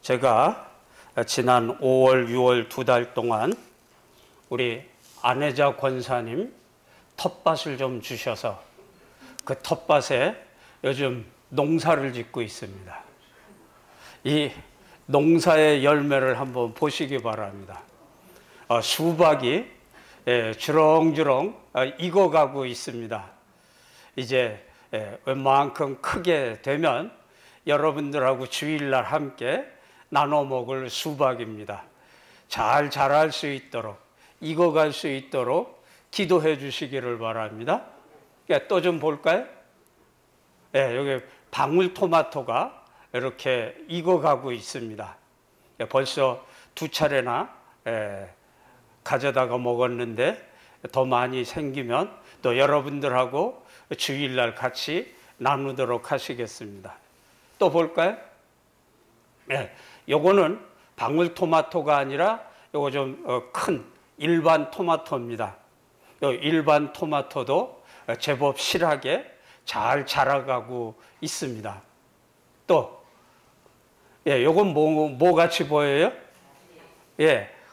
제가 지난 5월, 6월 2달 동안 우리 안혜자 권사님 텃밭을 좀 주셔서 그 텃밭에 요즘 농사를 짓고 있습니다. 이 농사의 열매를 한번 보시기 바랍니다. 수박이 주렁주렁 익어가고 있습니다. 이제 웬만큼 크게 되면 여러분들하고 주일날 함께 나눠 먹을 수박입니다. 잘 자랄 수 있도록, 익어갈 수 있도록 기도해 주시기를 바랍니다. 또 좀 볼까요? 여기 방울토마토가 이렇게 익어가고 있습니다. 벌써 2차례나 가져다가 먹었는데 더 많이 생기면 또 여러분들하고 주일날 같이 나누도록 하시겠습니다. 또 볼까요? 요거는 방울토마토가 아니라 요거 좀 큰 일반 토마토입니다. 요 일반 토마토도 제법 실하게 잘 자라가고 있습니다. 또 요건 뭐 같이 보여요?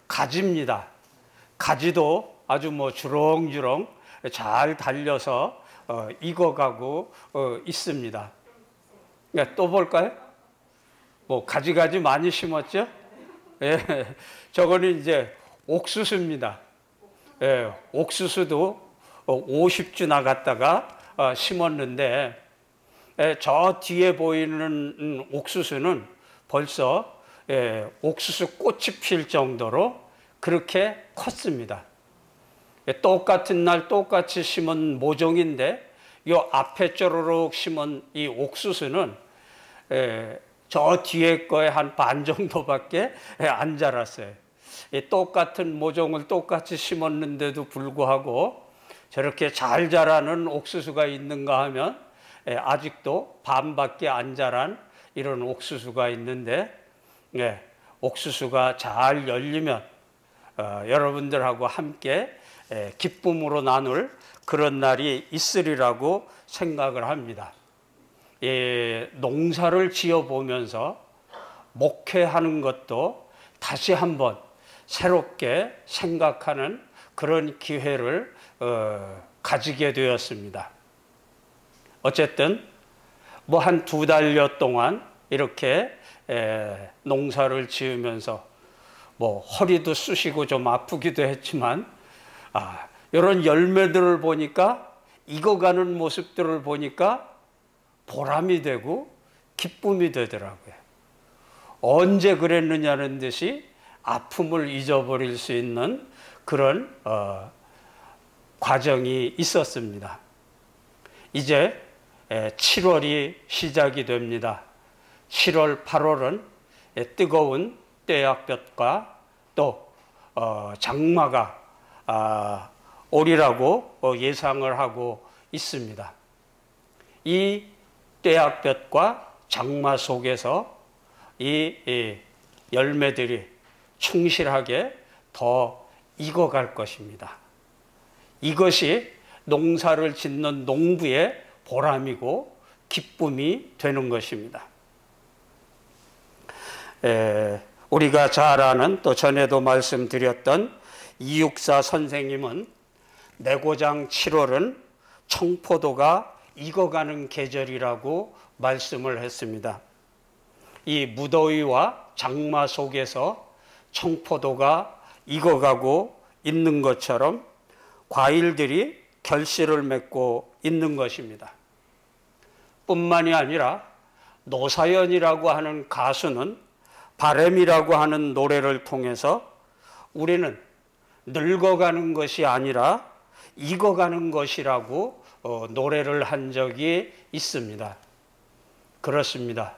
가지입니다. 가지도 아주 주렁주렁 잘 달려서 익어가고 있습니다. 또 볼까요? 가지 많이 심었죠? 저거는 이제 옥수수입니다. 옥수수도 50주 나갔다가 심었는데 저 뒤에 보이는 옥수수는 벌써 옥수수 꽃이 필 정도로 그렇게 컸습니다. 똑같은 날 똑같이 심은 모종인데 이 앞에 쪼르륵 심은 이 옥수수는 저 뒤에 거에 한 반 정도밖에 안 자랐어요. 똑같은 모종을 똑같이 심었는데도 불구하고 저렇게 잘 자라는 옥수수가 있는가 하면 아직도 반밖에 안 자란 이런 옥수수가 있는데 옥수수가 잘 열리면 여러분들하고 함께 기쁨으로 나눌 그런 날이 있으리라고 생각을 합니다. 농사를 지어보면서 목회하는 것도 다시 한번 새롭게 생각하는 그런 기회를 가지게 되었습니다. 어쨌든 한 2달여 동안 이렇게 농사를 지으면서 허리도 쑤시고 좀 아프기도 했지만 이런 열매들을 보니까 익어가는 모습들을 보니까 보람이 되고 기쁨이 되더라고요. 언제 그랬느냐는 듯이 아픔을 잊어버릴 수 있는 그런 과정이 있었습니다. 이제 7월이 시작이 됩니다. 7월, 8월은 뜨거운 떼약볕과 또 장마가 오리라고 예상을 하고 있습니다. 이 떼약볕과 장마 속에서 이 열매들이 충실하게 더 익어갈 것입니다. 이것이 농사를 짓는 농부의 보람이고 기쁨이 되는 것입니다. 우리가 잘 아는 또 전에도 말씀드렸던 이육사 선생님은 내고장 7월은 청포도가 익어가는 계절이라고 말씀을 했습니다. 이 무더위와 장마 속에서 청포도가 익어가고 있는 것처럼 과일들이 결실을 맺고 있는 것입니다. 뿐만이 아니라 노사연이라고 하는 가수는 바램이라고 하는 노래를 통해서 우리는 늙어가는 것이 아니라 익어가는 것이라고 노래를 한 적이 있습니다. 그렇습니다.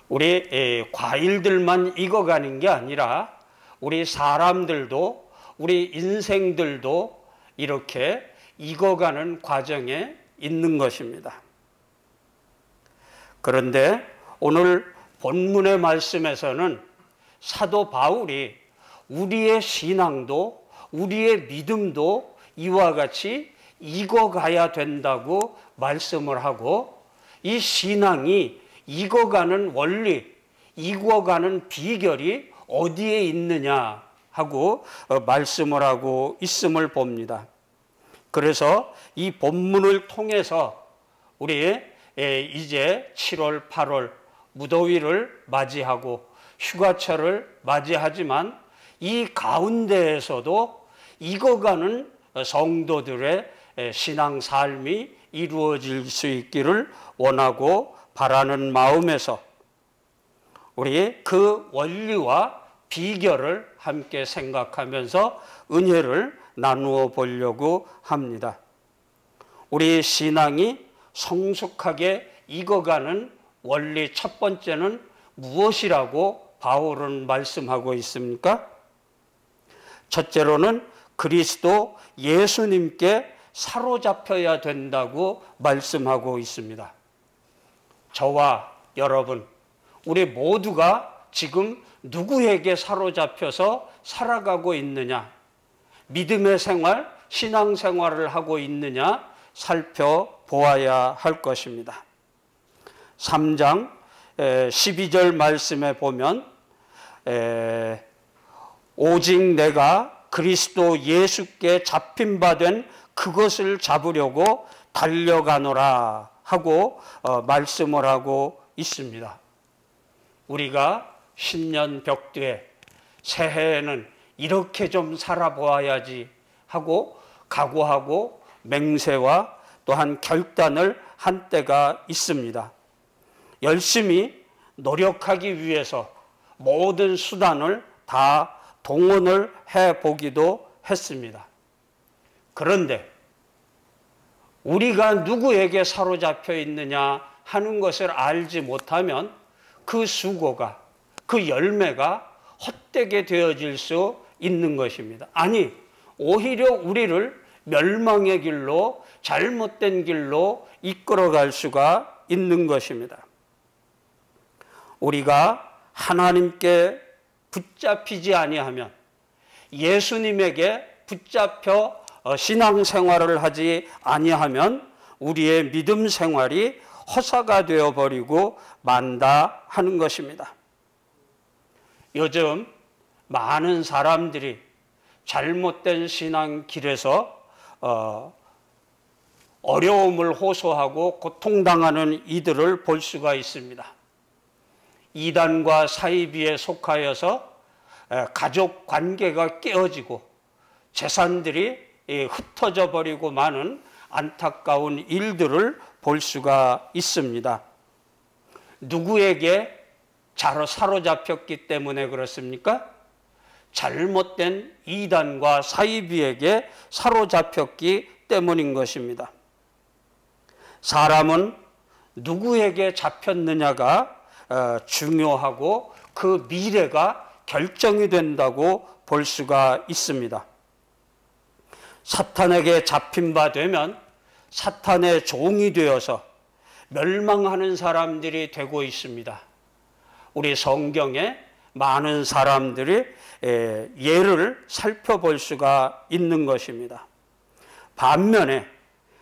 우리 과일들만 익어가는 게 아니라 우리 사람들도 우리 인생들도 이렇게 익어가는 과정에 있는 것입니다. 그런데 오늘 본문의 말씀에서는 사도 바울이 우리의 신앙도 우리의 믿음도 이와 같이 익어가야 된다고 말씀을 하고 이 신앙이 익어가는 원리, 익어가는 비결이 어디에 있느냐 하고 말씀을 하고 있음을 봅니다. 그래서 이 본문을 통해서 우리 이제 7월, 8월 무더위를 맞이하고 휴가철을 맞이하지만 이 가운데에서도 익어가는 성도들의 신앙 삶이 이루어질 수 있기를 원하고 바라는 마음에서 우리 그 원리와 비결을 함께 생각하면서 은혜를 나누어 보려고 합니다. 우리 신앙이 성숙하게 익어가는 원리 첫 번째는 무엇이라고 바울은 말씀하고 있습니까? 첫째로는 그리스도 예수님께 사로잡혀야 된다고 말씀하고 있습니다. 저와 여러분, 우리 모두가 지금 누구에게 사로잡혀서 살아가고 있느냐, 믿음의 생활, 신앙생활을 하고 있느냐 살펴보아야 할 것입니다. 3장 12절 말씀에 보면 오직 내가 그리스도 예수께 잡힌 바 된 그것을 잡으려고 달려가노라 하고 말씀을 하고 있습니다. 우리가 신년 벽두에 새해에는 이렇게 좀 살아보아야지 하고 각오하고 맹세와 또한 결단을 한 때가 있습니다. 열심히 노력하기 위해서 모든 수단을 다 동원을 해보기도 했습니다. 그런데 우리가 누구에게 사로잡혀 있느냐 하는 것을 알지 못하면 그 수고가, 그 열매가 헛되게 되어질 수 있는 것입니다. 아니, 오히려 우리를 멸망의 길로, 잘못된 길로 이끌어갈 수가 있는 것입니다. 우리가 하나님께 붙잡히지 아니하면, 예수님에게 붙잡혀 신앙생활을 하지 아니하면 우리의 믿음 생활이 허사가 되어버리고 만다 하는 것입니다. 요즘 많은 사람들이 잘못된 신앙 길에서 어려움을 호소하고 고통당하는 이들을 볼 수가 있습니다. 이단과 사이비에 속하여서 가족 관계가 깨어지고 재산들이 흩어져 버리고 많은 안타까운 일들을 볼 수가 있습니다. 누구에게 사로잡혔기 때문에 그렇습니까? 잘못된 이단과 사이비에게 사로잡혔기 때문인 것입니다. 사람은 누구에게 잡혔느냐가 중요하고 그 미래가 결정이 된다고 볼 수가 있습니다. 사탄에게 잡힌 바 되면 사탄의 종이 되어서 멸망하는 사람들이 되고 있습니다. 우리 성경에 많은 사람들이 예를 살펴볼 수가 있는 것입니다. 반면에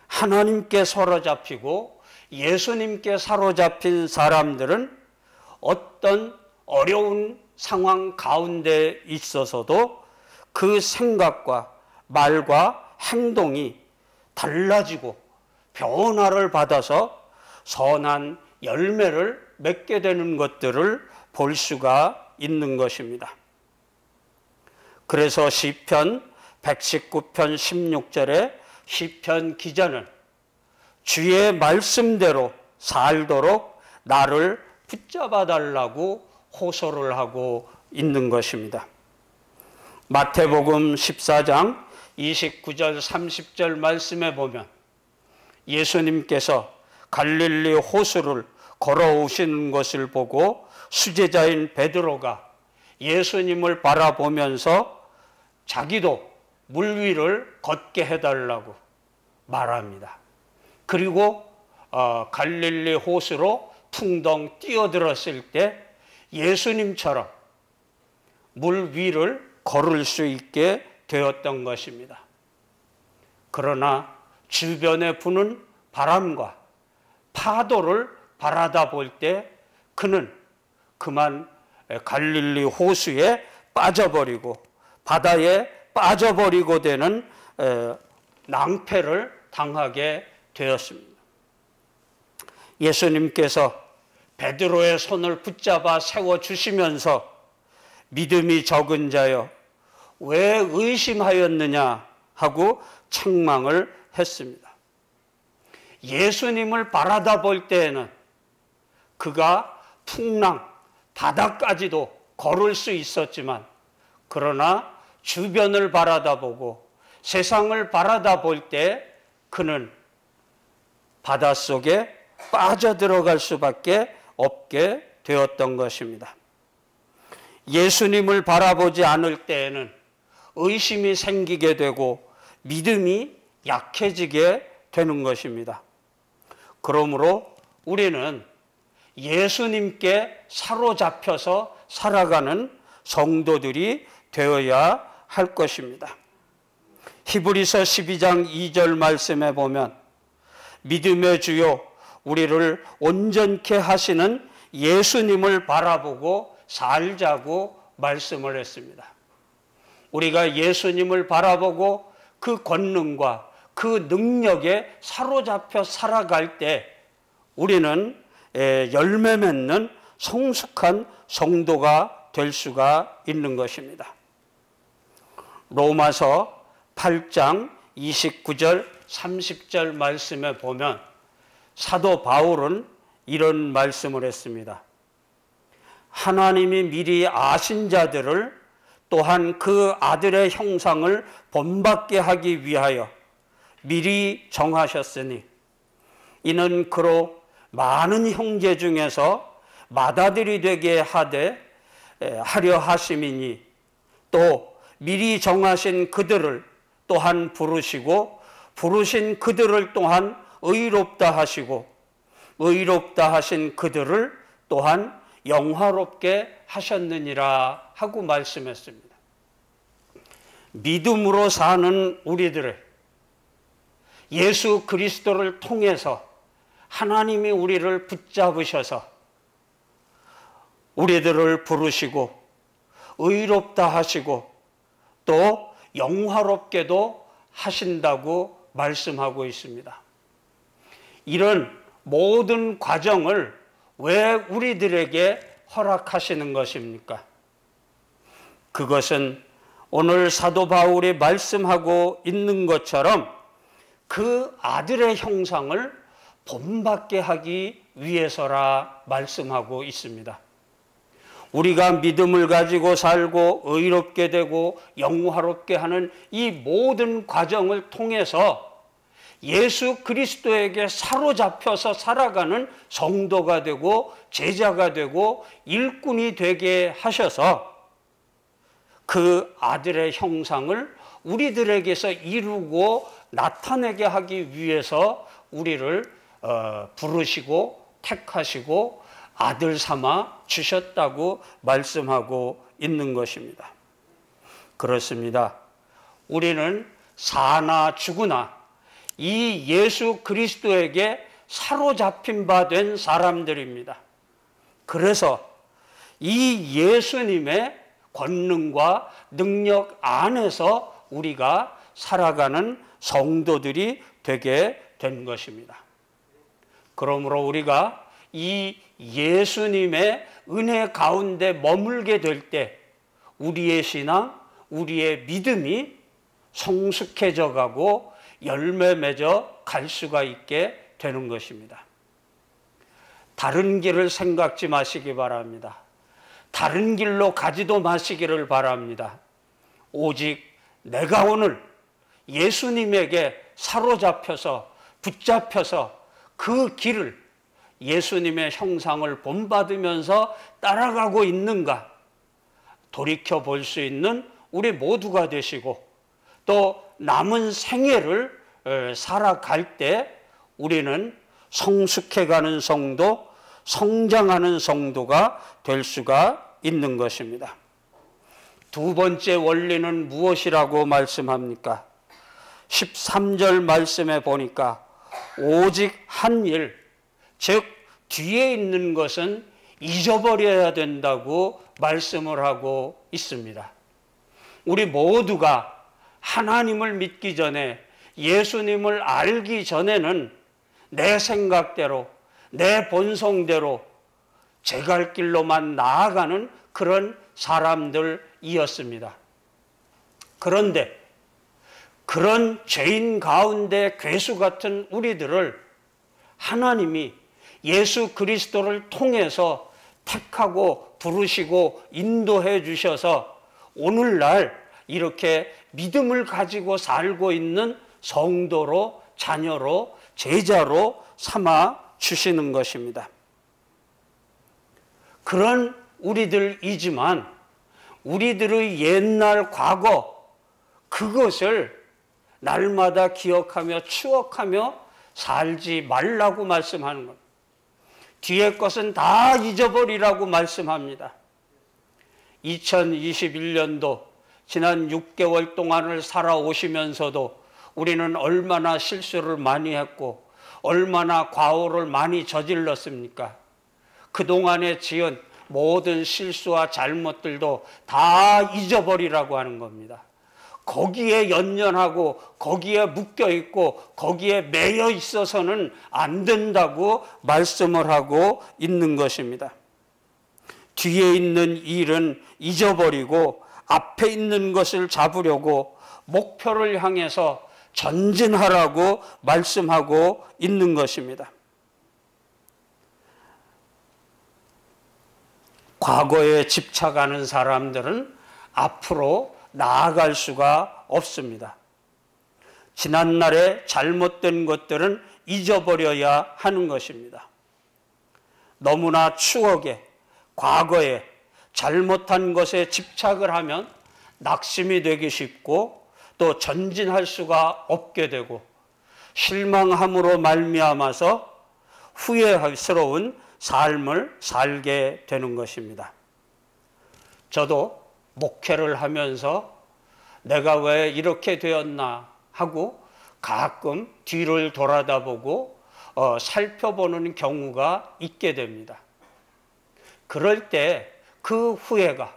하나님께 사로잡히고 예수님께 사로잡힌 사람들은 어떤 어려운 상황 가운데 있어서도 그 생각과 말과 행동이 달라지고 변화를 받아서 선한 열매를 맺게 되는 것들을 볼 수가 있는 것입니다. 그래서 시편 119편 16절에 시편 기자는 주의 말씀대로 살도록 나를 붙잡아 달라고 호소를 하고 있는 것입니다. 마태복음 14장 29절 30절 말씀에 보면 예수님께서 갈릴리 호수를 걸어오시는 것을 보고 수제자인 베드로가 예수님을 바라보면서 자기도 물 위를 걷게 해달라고 말합니다. 그리고 갈릴리 호수로 퉁덩 뛰어들었을 때 예수님처럼 물 위를 걸을 수 있게 되었던 것입니다. 그러나 주변에 부는 바람과 파도를 바라다 볼 때 그는 그만 갈릴리 호수에 빠져버리고 바다에 빠져버리고 되는 낭패를 당하게 되었습니다. 예수님께서 베드로의 손을 붙잡아 세워주시면서 믿음이 적은 자여 왜 의심하였느냐 하고 책망을 했습니다. 예수님을 바라다 볼 때에는 그가 풍랑, 바다까지도 걸을 수 있었지만 그러나 주변을 바라다 보고 세상을 바라다 볼 때 그는 바닷속에 빠져들어갈 수밖에 없게 되었던 것입니다. 예수님을 바라보지 않을 때에는 의심이 생기게 되고 믿음이 약해지게 되는 것입니다. 그러므로 우리는 예수님께 사로잡혀서 살아가는 성도들이 되어야 할 것입니다. 히브리서 12장 2절 말씀에 보면 믿음의 주요 우리를 온전케 하시는 예수님을 바라보고 살자고 말씀을 했습니다. 우리가 예수님을 바라보고 그 권능과 그 능력에 사로잡혀 살아갈 때 우리는 열매 맺는 성숙한 성도가 될 수가 있는 것입니다. 로마서 8장 29절 30절 말씀에 보면 사도 바울은 이런 말씀을 했습니다. 하나님이 미리 아신 자들을 또한 그 아들의 형상을 본받게 하기 위하여 미리 정하셨으니 이는 그로 많은 형제 중에서 맏아들이 되게 하려 하심이니 또 미리 정하신 그들을 또한 부르시고 부르신 그들을 또한 의롭다 하시고 의롭다 하신 그들을 또한 영화롭게 하셨느니라 하고 말씀했습니다. 믿음으로 사는 우리들의 예수 그리스도를 통해서 하나님이 우리를 붙잡으셔서 우리들을 부르시고 의롭다 하시고 또 영화롭게도 하신다고 말씀하고 있습니다. 이런 모든 과정을 왜 우리들에게 허락하시는 것입니까? 그것은 오늘 사도 바울이 말씀하고 있는 것처럼 그 아들의 형상을 본받게 하기 위해서라 말씀하고 있습니다. 우리가 믿음을 가지고 살고 의롭게 되고 영화롭게 하는 이 모든 과정을 통해서 예수 그리스도에게 사로잡혀서 살아가는 성도가 되고 제자가 되고 일꾼이 되게 하셔서 그 아들의 형상을 우리들에게서 이루고 나타내게 하기 위해서 우리를 부르시고 택하시고 아들 삼아 주셨다고 말씀하고 있는 것입니다. 그렇습니다. 우리는 사나 죽으나 이 예수 그리스도에게 사로잡힌 바 된 사람들입니다. 그래서 이 예수님의 권능과 능력 안에서 우리가 살아가는 성도들이 되게 된 것입니다. 그러므로 우리가 이 예수님의 은혜 가운데 머물게 될 때 우리의 신앙, 우리의 믿음이 성숙해져 가고 열매 맺어 갈 수가 있게 되는 것입니다. 다른 길을 생각지 마시기 바랍니다. 다른 길로 가지도 마시기를 바랍니다. 오직 내가 오늘 예수님에게 사로잡혀서 붙잡혀서 그 길을 예수님의 형상을 본받으면서 따라가고 있는가 돌이켜 볼 수 있는 우리 모두가 되시고 또 남은 생애를 살아갈 때 우리는 성숙해가는 성도, 성장하는 성도가 될 수가 있는 것입니다. 두 번째 원리는 무엇이라고 말씀합니까? 13절 말씀에 보니까 오직 한 일, 즉 뒤에 있는 것은 잊어버려야 된다고 말씀을 하고 있습니다. 우리 모두가 하나님을 믿기 전에, 예수님을 알기 전에는 내 생각대로, 내 본성대로 제 갈 길로만 나아가는 그런 사람들이었습니다. 그런데 그런 죄인 가운데 괴수 같은 우리들을 하나님이 예수 그리스도를 통해서 택하고 부르시고 인도해 주셔서 오늘날 이렇게 믿음을 가지고 살고 있는 성도로, 자녀로, 제자로 삼아 주시는 것입니다. 그런 우리들이지만 우리들의 옛날 과거, 그것을 날마다 기억하며 추억하며 살지 말라고 말씀하는 겁니다. 뒤의 것은 다 잊어버리라고 말씀합니다. 2021년도 지난 6개월 동안을 살아오시면서도 우리는 얼마나 실수를 많이 했고 얼마나 과오를 많이 저질렀습니까? 그동안에 지은 모든 실수와 잘못들도 다 잊어버리라고 하는 겁니다. 거기에 연연하고 거기에 묶여있고 거기에 매여 있어서는 안 된다고 말씀을 하고 있는 것입니다. 뒤에 있는 일은 잊어버리고 앞에 있는 것을 잡으려고 목표를 향해서 전진하라고 말씀하고 있는 것입니다. 과거에 집착하는 사람들은 앞으로 나아갈 수가 없습니다. 지난날의 잘못된 것들은 잊어버려야 하는 것입니다. 너무나 추억에, 과거에 잘못한 것에 집착을 하면 낙심이 되기 쉽고 또 전진할 수가 없게 되고 실망함으로 말미암아서 후회스러운 삶을 살게 되는 것입니다. 저도 목회를 하면서 내가 왜 이렇게 되었나 하고 가끔 뒤를 돌아다보고 살펴보는 경우가 있게 됩니다. 그럴 때 그 후회가,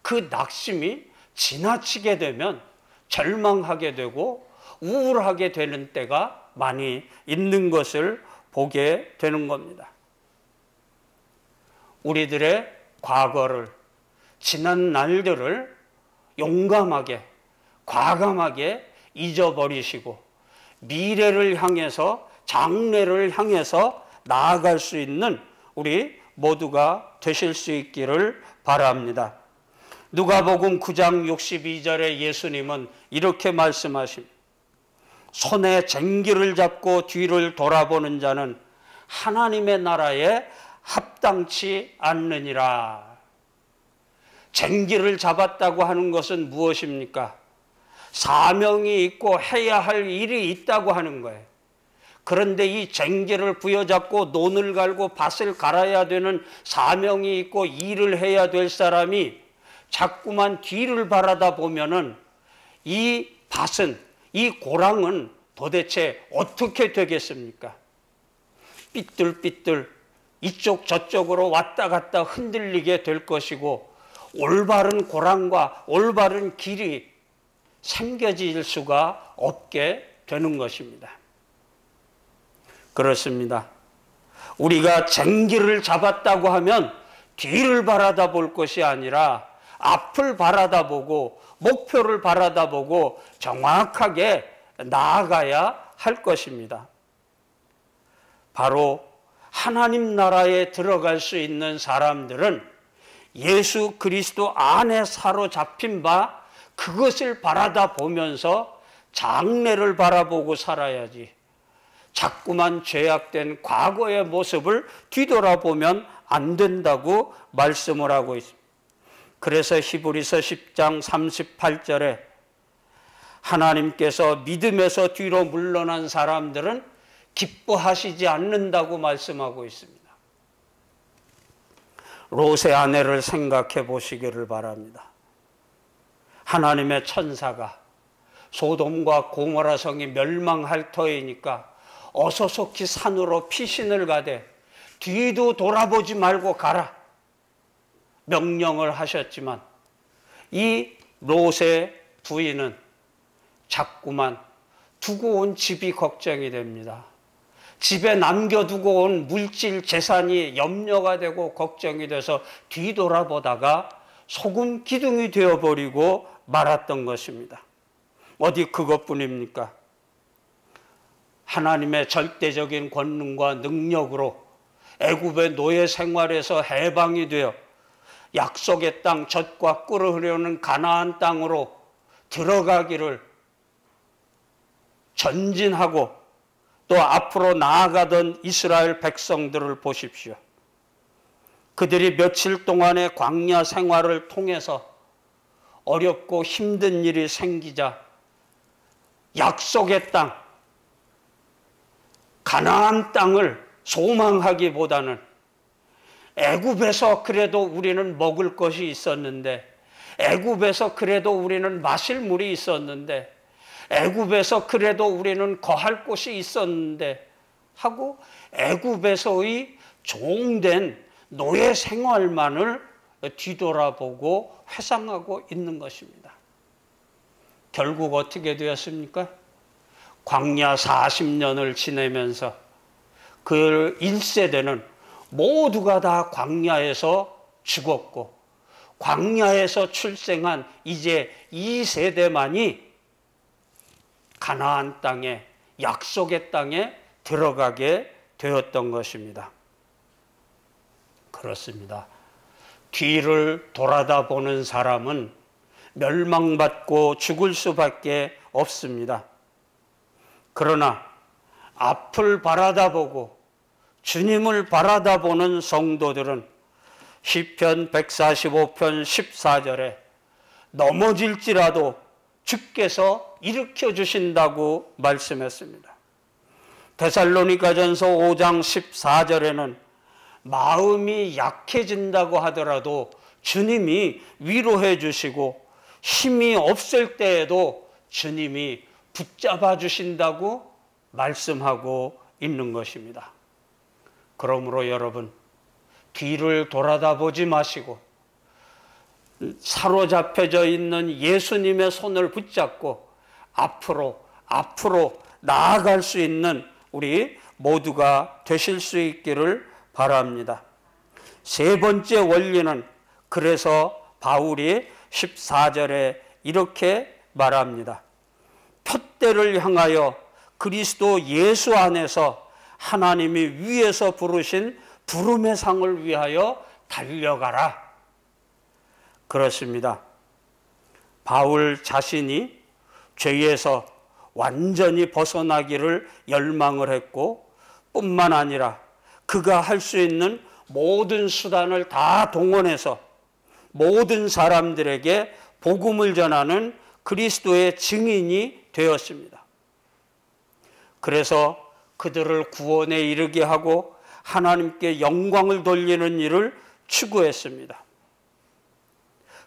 그 낙심이 지나치게 되면 절망하게 되고 우울하게 되는 때가 많이 있는 것을 보게 되는 겁니다. 우리들의 과거를, 지난 날들을 용감하게, 과감하게 잊어버리시고 미래를 향해서, 장래를 향해서 나아갈 수 있는 우리 모두가 되실 수 있기를 바랍니다. 누가복음 9장 62절에 예수님은 이렇게 말씀하십니다. 손에 쟁기를 잡고 뒤를 돌아보는 자는 하나님의 나라에 합당치 않느니라. 쟁기를 잡았다고 하는 것은 무엇입니까? 사명이 있고 해야 할 일이 있다고 하는 거예요. 그런데 이 쟁기를 부여잡고 논을 갈고 밭을 갈아야 되는 사명이 있고 일을 해야 될 사람이 자꾸만 뒤를 바라다 보면은 이 밭은, 이 고랑은 도대체 어떻게 되겠습니까? 삐뚤삐뚤 이쪽 저쪽으로 왔다 갔다 흔들리게 될 것이고 올바른 고랑과 올바른 길이 생겨질 수가 없게 되는 것입니다. 그렇습니다. 우리가 쟁기를 잡았다고 하면 뒤를 바라다 볼 것이 아니라 앞을 바라다 보고 목표를 바라다 보고 정확하게 나아가야 할 것입니다. 바로 하나님 나라에 들어갈 수 있는 사람들은 예수 그리스도 안에 사로잡힌 바 그것을 바라다 보면서 장래를 바라보고 살아야지, 자꾸만 죄악된 과거의 모습을 뒤돌아보면 안 된다고 말씀을 하고 있습니다. 그래서 히브리서 10장 38절에 하나님께서 믿음에서 뒤로 물러난 사람들은 기뻐하시지 않는다고 말씀하고 있습니다. 롯의 아내를 생각해 보시기를 바랍니다. 하나님의 천사가 소돔과 고모라 성이 멸망할 터이니까 어서속히 산으로 피신을 가되 뒤도 돌아보지 말고 가라, 명령을 하셨지만 이 롯의 부인은 자꾸만 두고 온 집이 걱정이 됩니다. 집에 남겨두고 온 물질 재산이 염려가 되고 걱정이 돼서 뒤돌아보다가 소금 기둥이 되어버리고 말았던 것입니다. 어디 그것뿐입니까? 하나님의 절대적인 권능과 능력으로 애굽의 노예 생활에서 해방이 되어 약속의 땅 젖과 꿀을 흐르는 가나안 땅으로 들어가기를 전진하고 또 앞으로 나아가던 이스라엘 백성들을 보십시오. 그들이 며칠 동안의 광야 생활을 통해서 어렵고 힘든 일이 생기자 약속의 땅, 가나안 땅을 소망하기보다는 애굽에서 그래도 우리는 먹을 것이 있었는데, 애굽에서 그래도 우리는 마실 물이 있었는데, 애굽에서 그래도 우리는 거할 곳이 있었는데 하고 애굽에서의 종된 노예 생활만을 뒤돌아보고 회상하고 있는 것입니다. 결국 어떻게 되었습니까? 광야 40년을 지내면서 그 1세대는 모두가 다 광야에서 죽었고, 광야에서 출생한 이제 2세대만이 가나안 땅에, 약속의 땅에 들어가게 되었던 것입니다. 그렇습니다. 뒤를 돌아다 보는 사람은 멸망받고 죽을 수밖에 없습니다. 그러나 앞을 바라다보고 주님을 바라다보는 성도들은 시편 145편 14절에 넘어질지라도 주께서 일으켜 주신다고 말씀했습니다. 데살로니가전서 5장 14절에는 마음이 약해진다고 하더라도 주님이 위로해 주시고 힘이 없을 때에도 주님이 붙잡아 주신다고 말씀하고 있는 것입니다. 그러므로 여러분, 뒤를 돌아다 보지 마시고 사로잡혀져 있는 예수님의 손을 붙잡고 앞으로 나아갈 수 있는 우리 모두가 되실 수 있기를 바랍니다. 세 번째 원리는, 그래서 바울이 14절에 이렇게 말합니다. 푯대를 향하여 그리스도 예수 안에서 하나님이 위에서 부르신 부름의 상을 위하여 달려가라. 그렇습니다. 바울 자신이 죄에서 완전히 벗어나기를 열망을 했고, 뿐만 아니라 그가 할 수 있는 모든 수단을 다 동원해서 모든 사람들에게 복음을 전하는 그리스도의 증인이 되었습니다. 그래서 그들을 구원에 이르게 하고 하나님께 영광을 돌리는 일을 추구했습니다.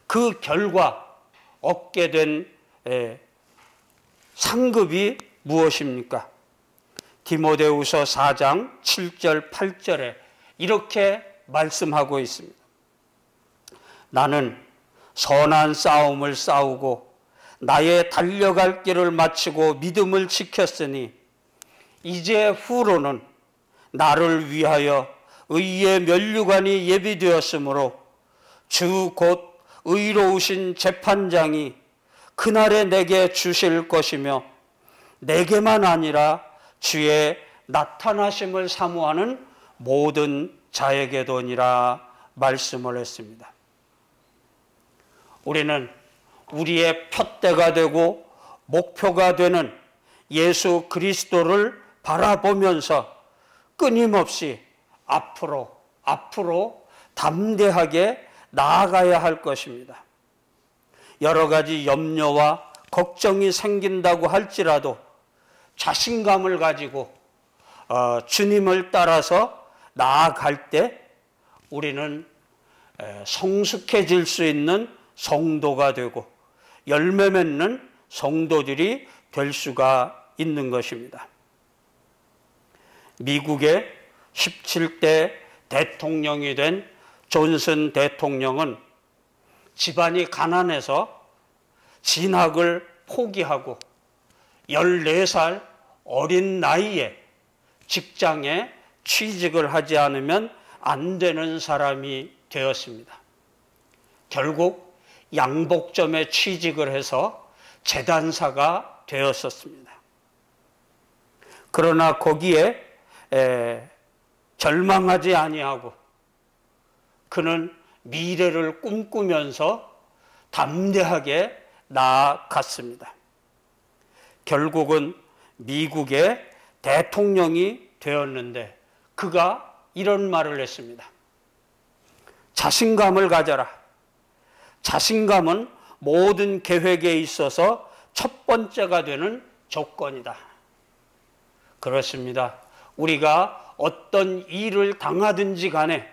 그 결과 얻게 된 상급이 무엇입니까? 디모데후서 4장 7절 8절에 이렇게 말씀하고 있습니다. 나는 선한 싸움을 싸우고 나의 달려갈 길을 마치고 믿음을 지켰으니 이제 후로는 나를 위하여 의의 면류관이 예비되었으므로 주 곧 의로우신 재판장이 그날에 내게 주실 것이며 내게만 아니라 주의 나타나심을 사모하는 모든 자에게도니라 말씀을 했습니다. 우리는 우리의 푯대가 되고 목표가 되는 예수 그리스도를 바라보면서 끊임없이 앞으로 담대하게 나아가야 할 것입니다. 여러 가지 염려와 걱정이 생긴다고 할지라도 자신감을 가지고 주님을 따라서 나아갈 때 우리는 성숙해질 수 있는 성도가 되고 열매 맺는 성도들이 될 수가 있는 것입니다. 미국의 17대 대통령이 된 존슨 대통령은 집안이 가난해서 진학을 포기하고 14살 어린 나이에 직장에 취직을 하지 않으면 안 되는 사람이 되었습니다. 결국 양복점에 취직을 해서 재단사가 되었었습니다. 그러나 거기에 절망하지 아니하고 그는 미래를 꿈꾸면서 담대하게 나아갔습니다. 결국은 미국의 대통령이 되었는데 그가 이런 말을 했습니다. 자신감을 가져라. 자신감은 모든 계획에 있어서 첫 번째가 되는 조건이다. 그렇습니다. 우리가 어떤 일을 당하든지 간에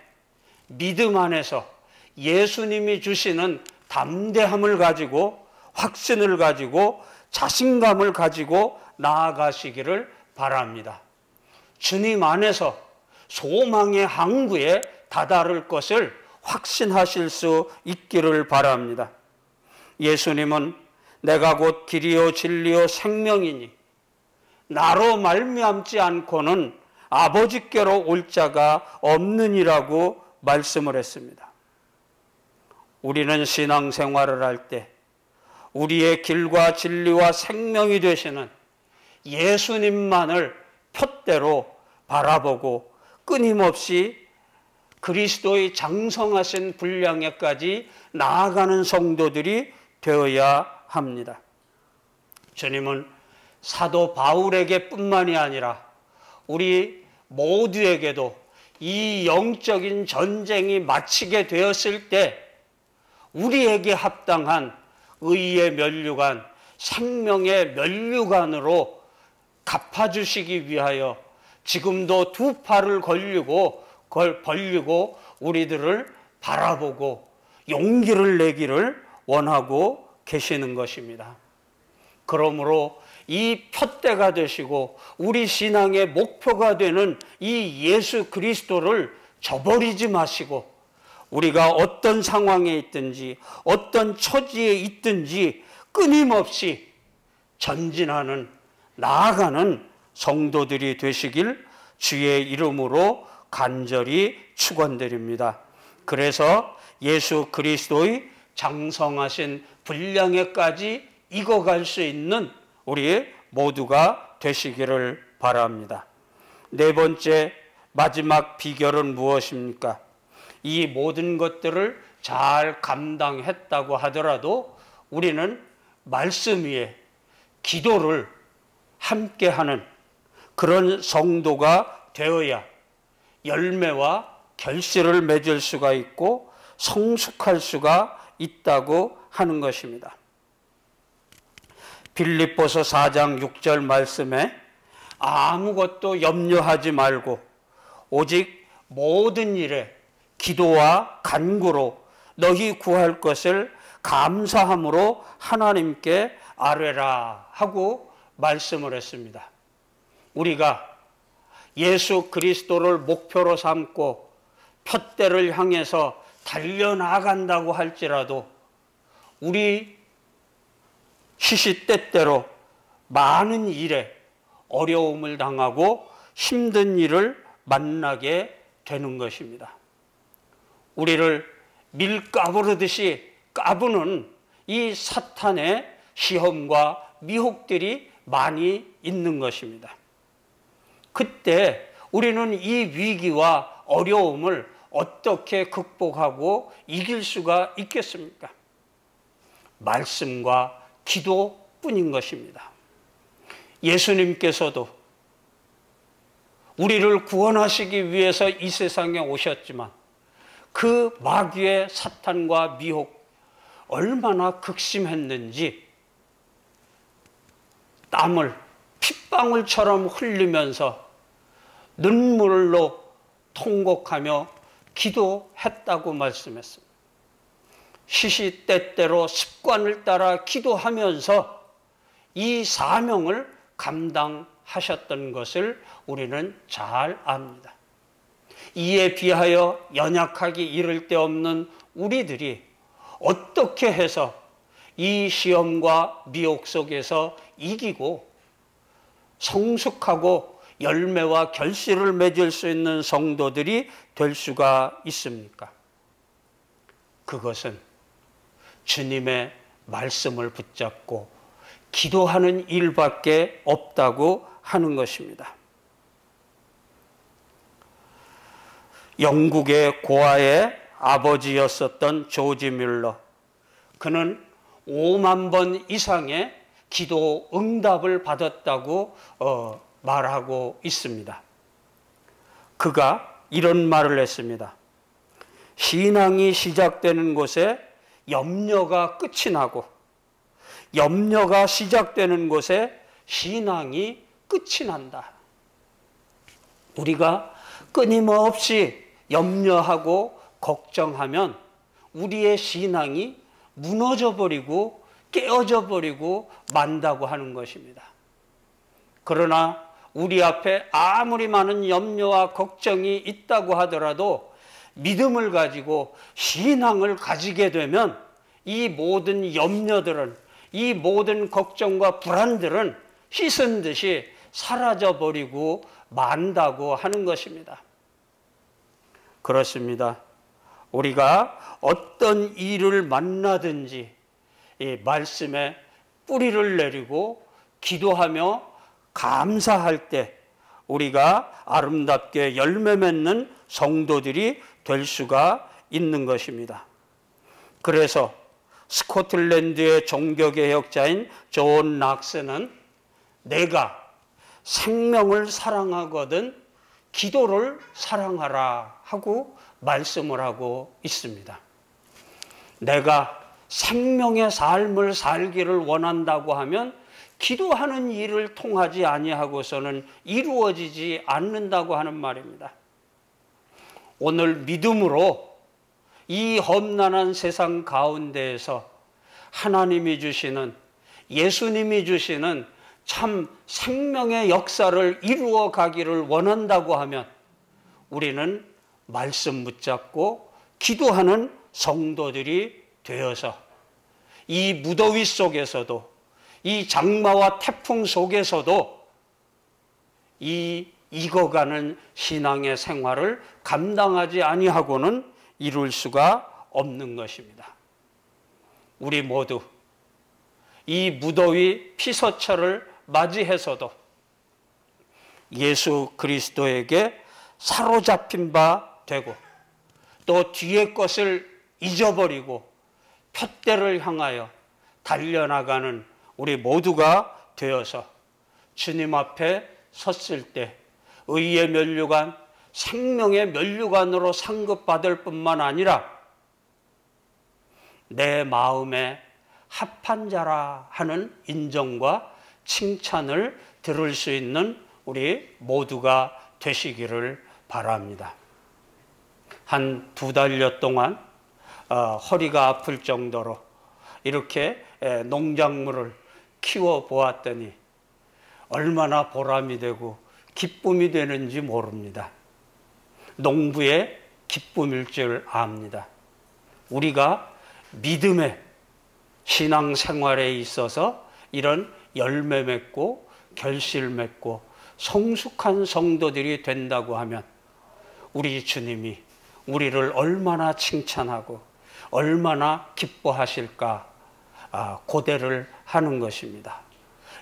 믿음 안에서 예수님이 주시는 담대함을 가지고 확신을 가지고 자신감을 가지고 나아가시기를 바랍니다. 주님 안에서 소망의 항구에 다다를 것을 확신하실 수 있기를 바랍니다. 예수님은 내가 곧 길이요 진리요 생명이니 나로 말미암지 않고는 아버지께로 올 자가 없느니라고 말씀을 했습니다. 우리는 신앙생활을 할 때 우리의 길과 진리와 생명이 되시는 예수님만을 푯대로 바라보고 끊임없이 그리스도의 장성하신 분량에까지 나아가는 성도들이 되어야 합니다. 주님은 사도 바울에게 뿐만이 아니라 우리 모두에게도 이 영적인 전쟁이 마치게 되었을 때 우리에게 합당한 의의 면류관, 생명의 면류관으로 갚아주시기 위하여 지금도 두 팔을 벌리고 우리들을 바라보고 용기를 내기를 원하고 계시는 것입니다. 그러므로 이 푯대가 되시고 우리 신앙의 목표가 되는 이 예수 그리스도를 저버리지 마시고 우리가 어떤 상황에 있든지 어떤 처지에 있든지 끊임없이 전진하는 나아가는 성도들이 되시길 주의 이름으로 간절히 축원드립니다. 그래서 예수 그리스도의 장성하신 분량에까지 익어갈 수 있는 우리 모두가 되시기를 바랍니다. 네 번째 마지막 비결은 무엇입니까? 이 모든 것들을 잘 감당했다고 하더라도 우리는 말씀 위에 기도를 함께하는 그런 성도가 되어야 열매와 결실을 맺을 수가 있고 성숙할 수가 있다고 하는 것입니다. 빌립보서 4장 6절 말씀에 아무것도 염려하지 말고 오직 모든 일에 기도와 간구로 너희 구할 것을 감사함으로 하나님께 아뢰라 하고 말씀을 했습니다. 우리가 예수 그리스도를 목표로 삼고 푯대를 향해서 달려나간다고 할지라도 우리 시시때때로 많은 일에 어려움을 당하고 힘든 일을 만나게 되는 것입니다. 우리를 밀 까부르듯이 까부는 이 사탄의 시험과 미혹들이 많이 있는 것입니다. 그때 우리는 이 위기와 어려움을 어떻게 극복하고 이길 수가 있겠습니까? 말씀과 기도뿐인 것입니다. 예수님께서도 우리를 구원하시기 위해서 이 세상에 오셨지만 그 마귀의 사탄과 미혹 얼마나 극심했는지 땀을 핏방울처럼 흘리면서 눈물로 통곡하며 기도했다고 말씀했습니다. 시시때때로 습관을 따라 기도하면서 이 사명을 감당하셨던 것을 우리는 잘 압니다. 이에 비하여 연약하기 이를 데 없는 우리들이 어떻게 해서 이 시험과 미혹 속에서 이기고 성숙하고 열매와 결실을 맺을 수 있는 성도들이 될 수가 있습니까? 그것은 주님의 말씀을 붙잡고 기도하는 일밖에 없다고 하는 것입니다. 영국의 고아의 아버지였었던 조지 뮬러, 그는 5만 번 이상의 기도 응답을 받았다고 말하고 있습니다. 그가 이런 말을 했습니다. 신앙이 시작되는 곳에 염려가 끝이 나고 염려가 시작되는 곳에 신앙이 끝이 난다. 우리가 끊임없이 염려하고 걱정하면 우리의 신앙이 무너져 버리고 깨어져 버리고 만다고 하는 것입니다. 그러나 우리 앞에 아무리 많은 염려와 걱정이 있다고 하더라도 믿음을 가지고 신앙을 가지게 되면 이 모든 염려들은, 이 모든 걱정과 불안들은 씻은 듯이 사라져 버리고 만다고 하는 것입니다. 그렇습니다. 우리가 어떤 일을 만나든지 이 말씀에 뿌리를 내리고 기도하며 감사할 때 우리가 아름답게 열매 맺는 성도들이 될 수가 있는 것입니다. 그래서 스코틀랜드의 종교개혁자인 존 락스는 내가 생명을 사랑하거든 기도를 사랑하라 하고 말씀을 하고 있습니다. 내가 생명의 삶을 살기를 원한다고 하면 기도하는 일을 통하지 아니하고서는 이루어지지 않는다고 하는 말입니다. 오늘 믿음으로 이 험난한 세상 가운데에서 하나님이 주시는, 예수님이 주시는 참 생명의 역사를 이루어 가기를 원한다고 하면 우리는 말씀 붙잡고 기도하는 성도들이 되어서 이 무더위 속에서도, 이 장마와 태풍 속에서도 이 익어가는 신앙의 생활을 감당하지 아니하고는 이룰 수가 없는 것입니다. 우리 모두 이 무더위 피서철을 맞이해서도 예수 그리스도에게 사로잡힌 바 되고 또 뒤의 것을 잊어버리고 푯대를 향하여 달려나가는 우리 모두가 되어서 주님 앞에 섰을 때 의의 면류관, 생명의 면류관으로 상급받을 뿐만 아니라 내 마음에 합한 자라 하는 인정과 칭찬을 들을 수 있는 우리 모두가 되시기를 바랍니다. 한 2달여 동안 허리가 아플 정도로 이렇게 농작물을 키워 보았더니 얼마나 보람이 되고 기쁨이 되는지 모릅니다. 농부의 기쁨일 줄 압니다. 우리가 믿음의 신앙생활에 있어서 이런 열매 맺고 결실 맺고 성숙한 성도들이 된다고 하면 우리 주님이 우리를 얼마나 칭찬하고 얼마나 기뻐하실까 고대를 하는 것입니다.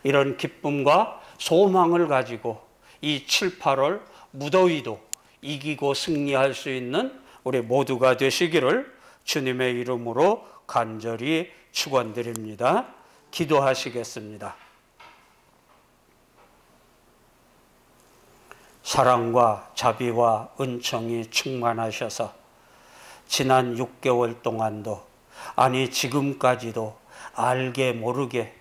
이런 기쁨과 소망을 가지고 이 7, 8월 무더위도 이기고 승리할 수 있는 우리 모두가 되시기를 주님의 이름으로 간절히 축원드립니다. 기도하시겠습니다. 사랑과 자비와 은총이 충만하셔서 지난 6개월 동안도, 아니 지금까지도 알게 모르게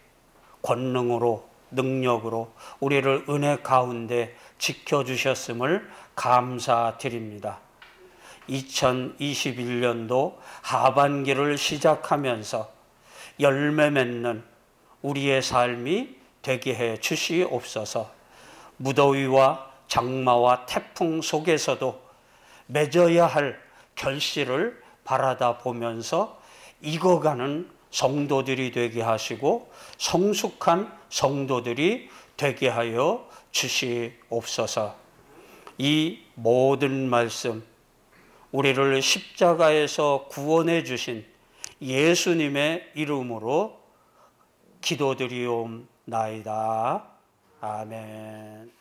권능으로 능력으로 우리를 은혜 가운데 지켜주셨음을 감사드립니다. 2021년도 하반기를 시작하면서 열매 맺는 우리의 삶이 되게 해 주시옵소서. 무더위와 장마와 태풍 속에서도 맺어야 할 결실을 바라다 보면서 익어가는 성도들이 되게 하시고 성숙한 성도들이 되게 하여 주시옵소서. 이 모든 말씀, 우리를 십자가에서 구원해 주신 예수님의 이름으로 기도드리옵나이다. 아멘.